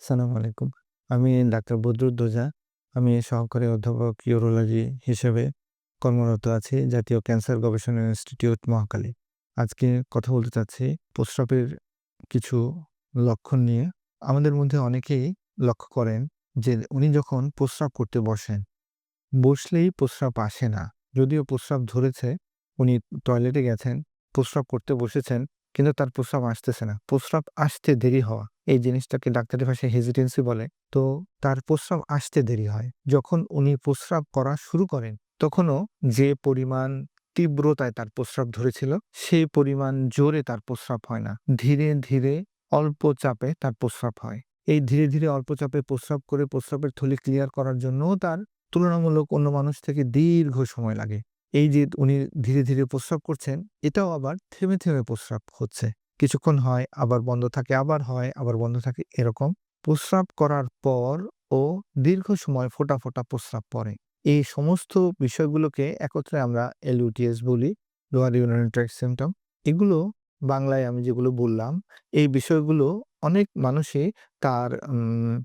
আসসালামু আলাইকুম। আমি ডাক্তার বদরুদ্দোজা। আমি সহকারী অধ্যাপক ইউরোলজি হিসেবে কর্মরত আছি জাতীয় ক্যান্সার গবেষণা ইনস্টিটিউট মহাখালী। আজকে কথা বলতে চাচ্ছি প্রস্রাবের কিছু লক্ষণ নিয়ে। আমাদের মধ্যে অনেকেই লক্ষ্য করেন যে উনি যখন প্রস্রাব করতে বসেন, বসলেই প্রস্রাব আসে না। যদিও প্রস্রাব ধরেছে, উনি টয়লেটে গেছেন, প্রস্রাব করতে বসেছেন, কিন্তু তার প্রস্রাব আসতেছে না। প্রস্রাব আসতে দেরি হওয়া, এই জিনিসটাকে ডাক্তারি ভাষায় হেজিটেন্সি বলে। তো তার প্রস্রাব আসতে দেরি হয়। যখন উনি প্রস্রাব করা শুরু করেন, তখনও যে পরিমাণ তীব্রতায় তার প্রস্রাব ধরেছিল, সেই পরিমাণ জোরে তার প্রস্রাব হয় না। ধীরে, ধীরে অল্প চাপে তার প্রস্রাব হয়। এই ধীরে, ধীরে অল্প চাপে প্রস্রাব করে প্রস্রাবের থলি ক্লিয়ার করার জন্যও তার তুলনামূলক অন্য মানুষ থেকে দীর্ঘ সময় লাগে। এই যে উনি ধীরে, ধীরে প্রস্রাব করছেন, এটাও আবার থেমে, থেমে প্রস্রাব হচ্ছে। কিছুক্ষণ হয়, আবার বন্ধ থাকে, আবার হয়, আবার বন্ধ থাকে, এরকম। প্রস্রাব করার পর ও দীর্ঘ সময় ফোঁটা, ফোঁটা প্রস্রাব পড়ে। এই সমস্ত বিষয়গুলোকে একত্রে আমরা LUTS বলি, লোয়ার ইউরিনারি ট্র্যাক্ট সিম্পটম। এগুলো বাংলায় আমি যেগুলো বললাম, এই বিষয়গুলো অনেক মানুষই তার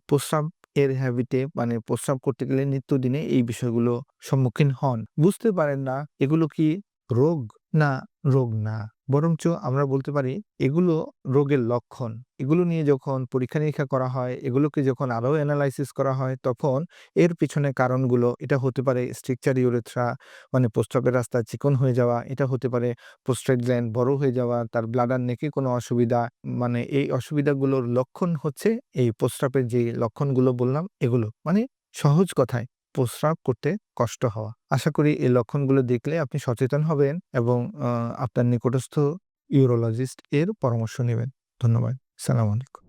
প্রস্রাব এর হ্যাবিটে মানে প্রস্রাব করতে গেলে নিত্যদিনে এই বিষয়গুলো সম্মুখীন হন। বুঝতে পারেন না এগুলো কি রোগ? না, রোগ না। বরঞ্চ আমরা বলতে পারি এগুলো রোগের লক্ষণ। এগুলো নিয়ে যখন পরীক্ষা-নিরীক্ষা করা হয়, এগুলোকে যখন আরো এনালাইসিস করা হয়, তখন এর পিছনে কারণগুলো এটা হতে পারে স্ট্রাকচার ইউরেথ্রা মানে প্রস্রাবের রাস্তা চিকন হয়ে যাওয়া, এটা হতে পারে প্রোস্টেট গ্ল্যান্ড বড় হয়ে যাওয়া, তার ব্লাডার নেকে কোনো অসুবিধা। মানে এই অসুবিধাগুলোর লক্ষণ হচ্ছে এই প্রস্রাবের যে লক্ষণগুলো বললাম এগুলো। মানে সহজ কথায় প্রস্রাব করতে কষ্ট হওয়া। আশা করি এই লক্ষণগুলো দেখলে আপনি সচেতন হবেন এবং আপনার নিকটস্থ ইউরোলজিস্ট এর পরামর্শ নিবেন। ধন্যবাদ। সালামু আলাইকুম।